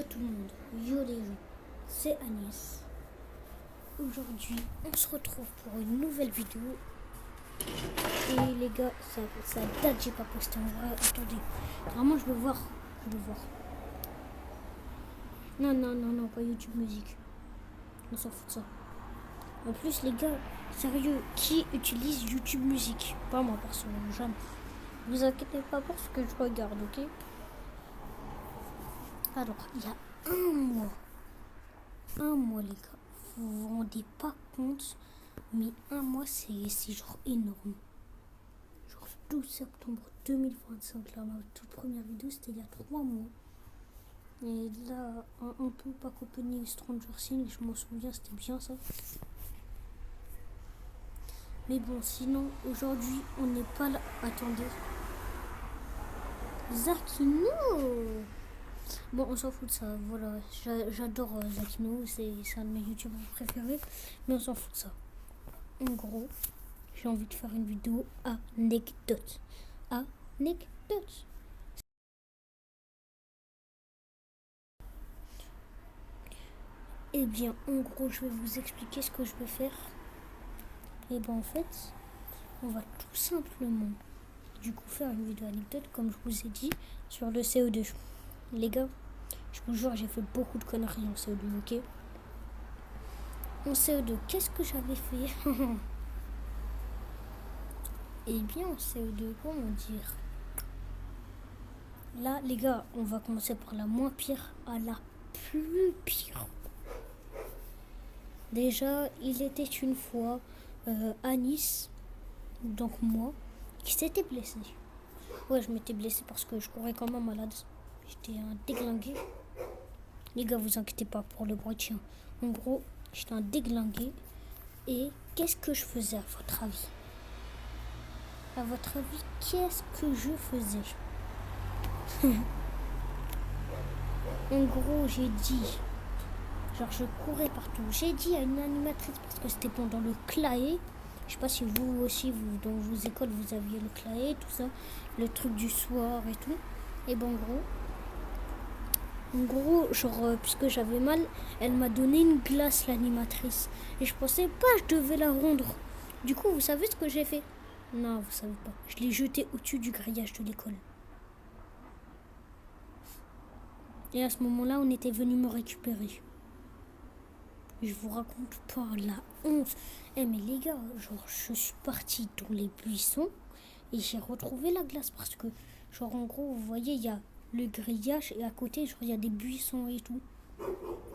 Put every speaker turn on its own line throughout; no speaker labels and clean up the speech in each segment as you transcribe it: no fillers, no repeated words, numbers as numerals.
tout le monde, yo les gens, c'est Agnès. Aujourd'hui, on se retrouve pour une nouvelle vidéo. Et les gars, ça date que j'ai pas posté en vrai. Attendez, vraiment je veux voir. Non, pas YouTube Musique. On s'en fout de ça. En plus les gars, sérieux, qui utilise YouTube Musique? Pas moi personnellement, jamais. Vous inquiétez pas pour ce que je regarde, ok? Alors, il y a un mois les gars, vous vous rendez pas compte, mais un mois c'est genre énorme. Genre 12 septembre 2025, là ma toute première vidéo c'était il y a 3 mois. Et là, un peu pas Opening Stranger Things, je m'en souviens, c'était bien ça. Mais bon, sinon, aujourd'hui, on n'est pas là. Attendez. Zakino! Bon, on s'en fout de ça, voilà. J'adore Zakino, c'est un de mes youtubeurs préférés. Mais on s'en fout de ça. En gros, j'ai envie de faire une vidéo anecdote. Anecdote. Eh bien, en gros, je vais vous expliquer ce que je vais faire. Et ben en fait, on va tout simplement du coup faire une vidéo anecdote, comme je vous ai dit, sur le CO2. Les gars, je vous jure, j'ai fait beaucoup de conneries en CO2, ok? En CO2, qu'est-ce que j'avais fait? Eh bien, en CO2, comment dire? Là, les gars, on va commencer par la moins pire à la plus pire. Déjà, il était une fois à Nice, donc moi, qui s'était blessé. Ouais, je m'étais blessé parce que je courais comme un malade. J'étais un déglingué. Les gars, vous inquiétez pas pour le bruit de chien. En gros, j'étais un déglingué. Et qu'est-ce que je faisais à votre avis? À votre avis, qu'est-ce que je faisais? En gros, j'ai dit, genre je courais partout. J'ai dit à une animatrice, parce que c'était pendant le CLAE. Je sais pas si vous aussi, dans vos écoles, vous aviez le CLAE, tout ça. Le truc du soir et tout. Et bon, en gros, genre, puisque j'avais mal, elle m'a donné une glace, l'animatrice. Et je pensais pas que je devais la rendre. Du coup, vous savez ce que j'ai fait? Non, vous savez pas. Je l'ai jetée au-dessus du grillage de l'école. Et à ce moment-là, on était venu me récupérer. Je vous raconte pas la honte. Mais les gars, genre, je suis partie dans les buissons et j'ai retrouvé la glace parce que, genre, en gros, vous voyez, il y a le grillage et à côté, genre, il y a des buissons et tout.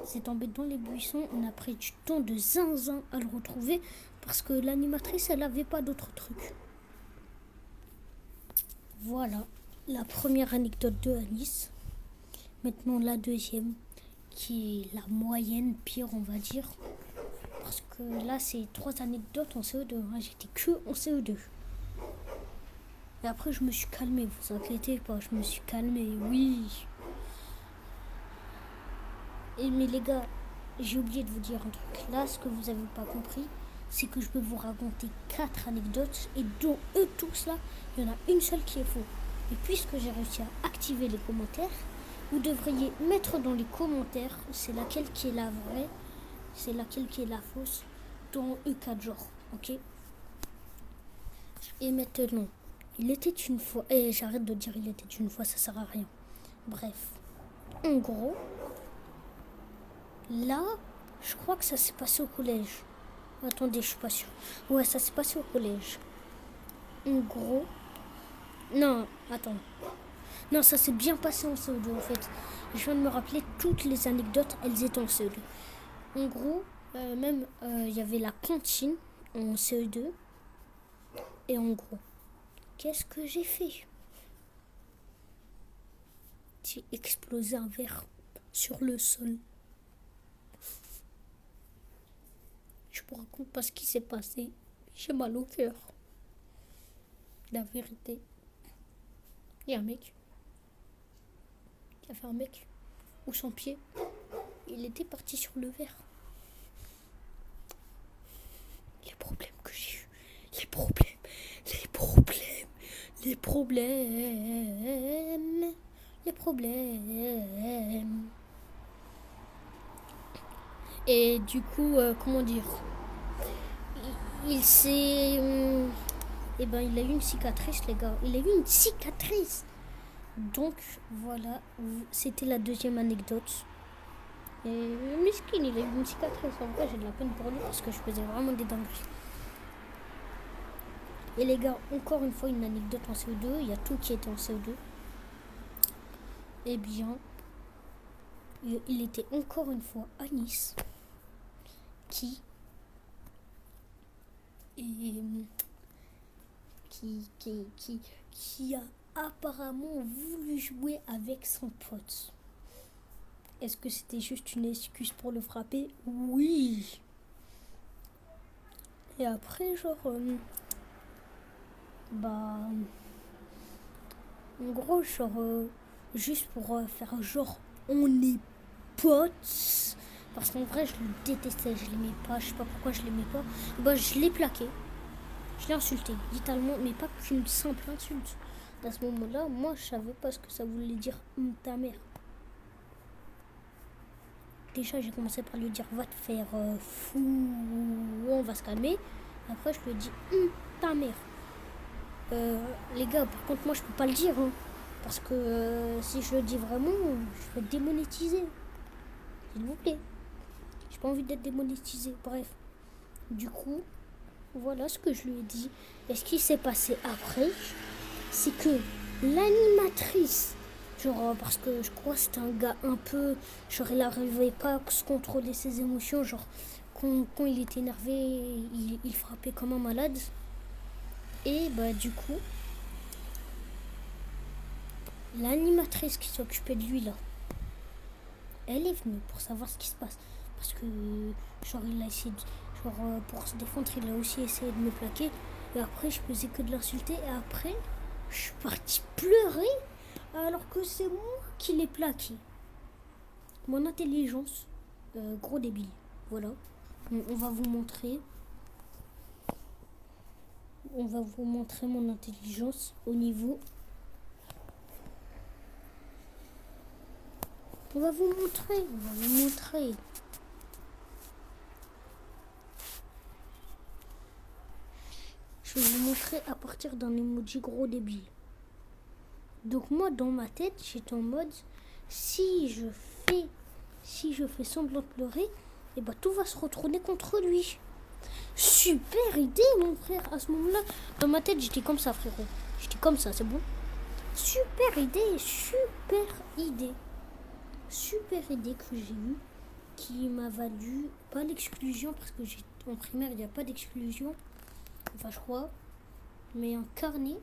C'est tombé dans les buissons. On a pris du temps de zinzin à le retrouver parce que l'animatrice, elle avait pas d'autres trucs. Voilà la première anecdote de Anis. Maintenant, la deuxième, qui est la moyenne, pire, on va dire. Parce que là, c'est 3 anecdotes en CO2. J'étais que en CO2. Et après, je me suis calmée. Vous inquiétez pas, je me suis calmée. Oui. Mais les gars, j'ai oublié de vous dire un truc. Là, ce que vous n'avez pas compris, c'est que je vais vous raconter 4 anecdotes. Et dont eux tous là, il y en a une seule qui est fausse. Et puisque j'ai réussi à activer les commentaires, vous devriez mettre dans les commentaires c'est laquelle qui est la vraie, c'est laquelle qui est la fausse dans E4 genre, ok? Et maintenant, il était une fois, et j'arrête de dire il était une fois, ça sert à rien. Bref, en gros, là, je crois que ça s'est passé au collège. Attendez, je suis pas sûre. Ouais, ça s'est passé au collège. En gros, non, attends. Non, ça s'est bien passé en CO2 en fait. Je viens de me rappeler toutes les anecdotes, elles étaient en CO2. En gros, même il y avait la cantine en CE2. Et en gros, qu'est-ce que j'ai fait? J'ai explosé un verre sur le sol. Je vous raconte pas ce qui s'est passé. J'ai mal au cœur. La vérité. Il y a un mec. Il y avait un mec où son pied, il était parti sur le verre. Les problèmes que j'ai eu. Les problèmes. Et du coup, comment dire, il s'est... eh ben, il a eu une cicatrice, les gars. Il a eu une cicatrice. Donc, voilà, c'était la deuxième anecdote. Et Miskin, il a eu une cicatrice. En vrai, j'ai de la peine pour lui parce que je faisais vraiment des dingueries. Et les gars, encore une fois, une anecdote en CO2. Il y a tout qui était en CO2. Eh bien, il était encore une fois à Nice qui qui a apparemment voulu jouer avec son pote. Est-ce que c'était juste une excuse pour le frapper? Oui. Et après, genre, bah, en gros, genre, juste pour faire genre, on est potes. Parce qu'en vrai, je le détestais, je l'aimais pas, je sais pas pourquoi je l'aimais pas. Bah, je l'ai plaqué, je l'ai insulté, littéralement, mais pas qu'une simple insulte. À ce moment-là, moi, je savais pas ce que ça voulait dire ta mère. Déjà, j'ai commencé par lui dire va te faire fou, on va se calmer. Après, je lui ai dit ta mère. Les gars, par contre, moi, je peux pas le dire. Hein, parce que si je le dis vraiment, je vais être démonétisé. S'il vous plaît. J'ai pas envie d'être démonétisé. Bref. Du coup, voilà ce que je lui ai dit. Et ce qui s'est passé après, c'est que l'animatrice, genre, parce que je crois que c'était un gars un peu, genre, il n'arrivait pas à se contrôler ses émotions, genre, quand il était énervé, il frappait comme un malade. Et bah, du coup, l'animatrice qui s'occupait de lui, là, elle est venue pour savoir ce qui se passe. Parce que, genre, il a essayé de, genre, pour se défendre, il a aussi essayé de me plaquer. Et après, je faisais que de l'insulter. Et après, je suis partie pleurer alors que c'est moi qui l'ai plaqué. Mon intelligence, gros débile. Voilà. On va vous montrer. On va vous montrer mon intelligence au niveau. On va vous montrer. Je vais vous montrer à partir d'un emoji gros débile. Donc moi, dans ma tête, j'étais en mode, si je fais semblant de pleurer, et bah tout va se retourner contre lui. Super idée, mon frère. À ce moment-là, dans ma tête, j'étais comme ça, frérot. J'étais comme ça, c'est bon. Super idée que j'ai eue, qui m'a valu pas l'exclusion, parce que en primaire, il n'y a pas d'exclusion. Enfin, je crois. Mais un carnet.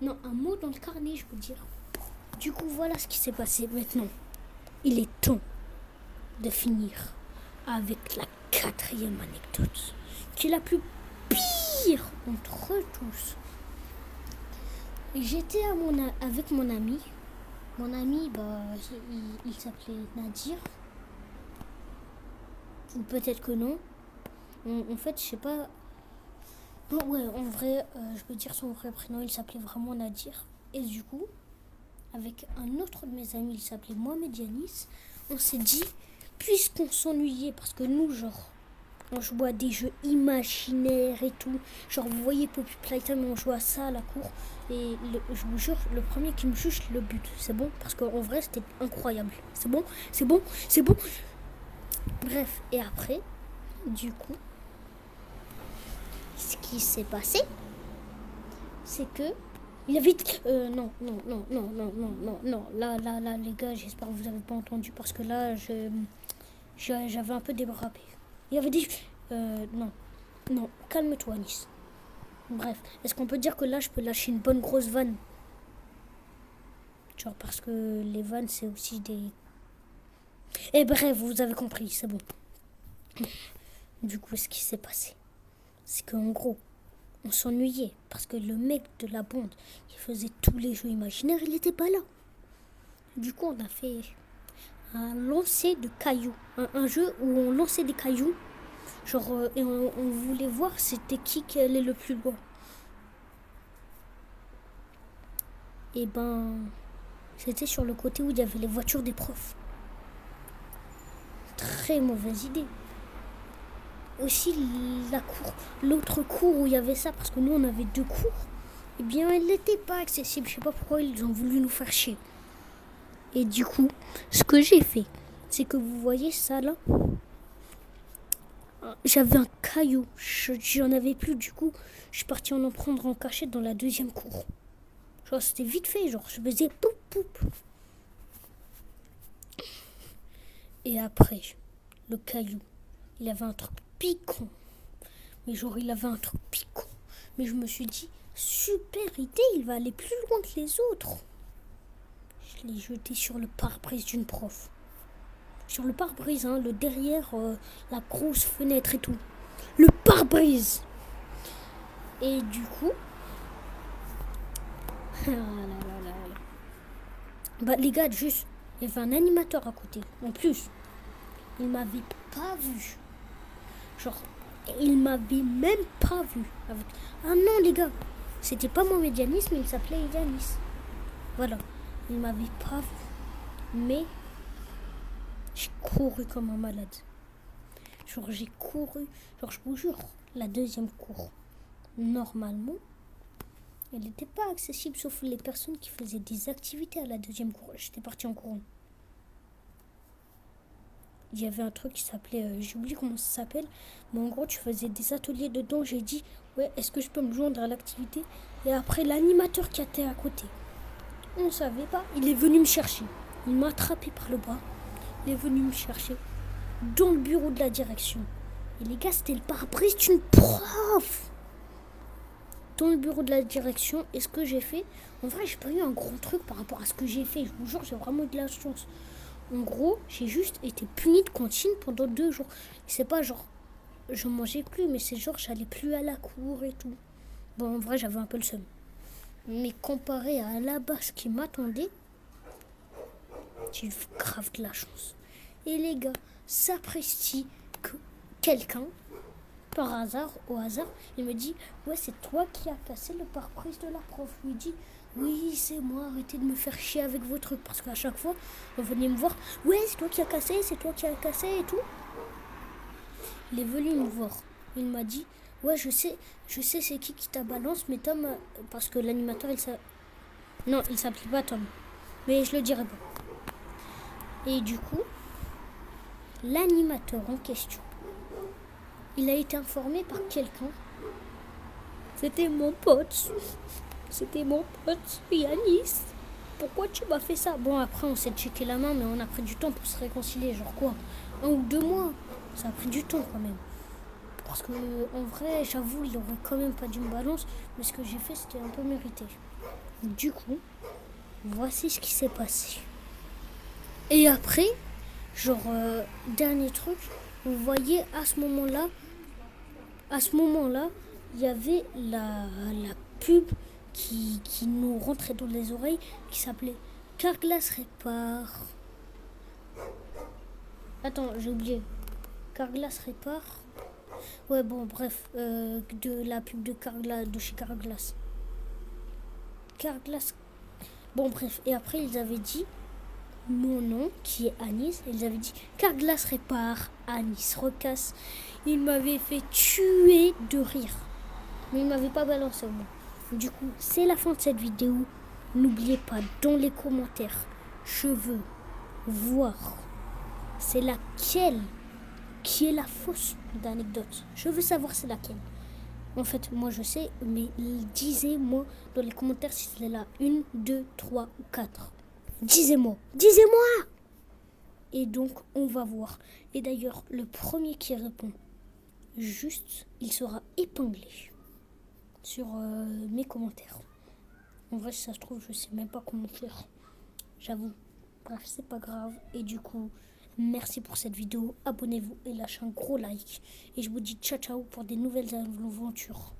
Non, un mot dans le carnet, je veux dire. Du coup, voilà ce qui s'est passé. Maintenant, il est temps de finir avec la quatrième anecdote, qui est la plus pire entre tous. J'étais avec mon ami. Mon ami, bah, il s'appelait Nadir. Ou peut-être que non. En fait, je sais pas. Non, ouais, en vrai, je peux dire son vrai prénom. Il s'appelait vraiment Nadir. Et du coup, avec un autre de mes amis, il s'appelait Mohamed Yanis, on s'est dit, puisqu'on s'ennuyait, parce que nous, genre, on jouait à des jeux imaginaires et tout. Genre, vous voyez Poppy Playtime, on joue à ça à la cour. Et je vous jure, le premier qui me juge, le but. C'est bon? Parce qu'en vrai, c'était incroyable. C'est bon? Bref, et après, du coup, ce qui s'est passé, c'est que il avait non. Là, les gars, j'espère que vous avez pas entendu parce que là, j'avais un peu dérapé. Il y avait des... non, calme-toi, Nice. Bref, est-ce qu'on peut dire que là, je peux lâcher une bonne grosse vanne? Genre parce que les vannes, c'est aussi des... Et bref, vous avez compris, c'est bon. Du coup, ce qui s'est passé, c'est qu'en gros, on s'ennuyait parce que le mec de la bande qui faisait tous les jeux imaginaires, il n'était pas là. Du coup, on a fait un lancer de cailloux. Un jeu où on lançait des cailloux. Genre, et on voulait voir c'était qui allait le plus loin. Et ben, c'était sur le côté où il y avait les voitures des profs. très mauvaise idée. Aussi, l'autre cour où il y avait ça, parce que nous on avait 2 cours, eh bien elle n'était pas accessible. Je sais pas pourquoi ils ont voulu nous faire chier. Et du coup, ce que j'ai fait, c'est que vous voyez ça là, j'avais un caillou, j'en avais plus, du coup je suis parti en prendre en cachette dans la 2e cour. Genre c'était vite fait, genre je faisais poup poup. Et après, le caillou, il avait un truc piquant. Mais genre il avait un truc piquant. Mais je me suis dit, super idée, il va aller plus loin que les autres. Je l'ai jeté sur le pare-brise d'une prof. Sur le pare-brise, hein, le derrière, la grosse fenêtre et tout. Le pare-brise. Et du coup... bah les gars, juste, il y avait un animateur à côté. En plus, il m'avait pas vu. Genre, il m'avait même pas vu. Ah non les gars, c'était pas Mohamed Yanis, mais il s'appelait Yanis. Voilà, il m'avait pas vu. Mais... j'ai couru comme un malade. Genre j'ai couru, genre je vous jure, la 2e cour, normalement, elle n'était pas accessible sauf les personnes qui faisaient des activités à la 2e cour. J'étais partie en courant. Il y avait un truc qui s'appelait, j'ai oublié comment ça s'appelle, mais en gros tu faisais des ateliers dedans. J'ai dit, ouais, est-ce que je peux me joindre à l'activité? Et après l'animateur qui était à côté, on ne savait pas, il est venu me chercher. Il m'a attrapé par le bras. Il est venu me chercher dans le bureau de la direction. Et les gars, c'était le pare-brise d'une prof. Dans le bureau de la direction, et ce que j'ai fait, en vrai, j'ai pas eu un gros truc par rapport à ce que j'ai fait. Je vous jure, j'ai vraiment eu de la chance. En gros, j'ai juste été punie de cantine pendant 2 jours. C'est pas genre, je mangeais plus, mais c'est genre, j'allais plus à la cour et tout. Bon, en vrai, j'avais un peu le seum. Mais comparé à là-bas, ce qui m'attendait, j'ai eu grave de la chance. Et les gars, s'apprécie que quelqu'un, par hasard, au hasard, il me dit, ouais, c'est toi qui as cassé le pare-brise de la prof. Je lui dis, oui, c'est moi, arrêtez de me faire chier avec vos trucs. Parce qu'à chaque fois, on venait me voir, ouais, c'est toi qui as cassé, c'est toi qui as cassé et tout. Il est venu me voir. Il m'a dit, ouais, je sais c'est qui t'a balance, mais Tom, parce que l'animateur, non, il s'appelait pas Tom. Mais je le dirai pas. Et du coup, l'animateur en question, il a été informé par quelqu'un. C'était mon pote. C'était mon pote, Yanis. Pourquoi tu m'as fait ça? Bon, après, on s'est checké la main, mais on a pris du temps pour se réconcilier. Genre quoi? 1 ou 2 mois. Ça a pris du temps quand même. Parce que, en vrai, j'avoue, il aurait quand même pas dû me balancer. Mais ce que j'ai fait, c'était un peu mérité. Du coup, voici ce qui s'est passé. Et après, genre, dernier truc, vous voyez, à ce moment-là, il y avait la pub qui nous rentrait dans les oreilles, qui s'appelait Carglass répare. Attends, j'ai oublié. Carglass répare. Ouais, bon, bref, de la pub de chez Carglass. Carglass. Bon, bref, et après, ils avaient dit mon nom, qui est Anis, et ils avaient dit Carglass répare, Anis recasse. Il m'avait fait tuer de rire. Mais il m'avait pas balancé au moins. Du coup, c'est la fin de cette vidéo. N'oubliez pas, dans les commentaires, je veux voir c'est laquelle qui est la fausse d'anecdote. Je veux savoir c'est laquelle. En fait, moi je sais, mais disez-moi dans les commentaires si c'est la 1, 2, 3 ou 4. Disez-moi. Et donc, on va voir. Et d'ailleurs, le premier qui répond juste, il sera épinglé sur mes commentaires. En vrai, si ça se trouve, je sais même pas comment faire. J'avoue. Bref, c'est pas grave. Et du coup, merci pour cette vidéo. Abonnez-vous et lâchez un gros like. Et je vous dis ciao ciao pour des nouvelles aventures.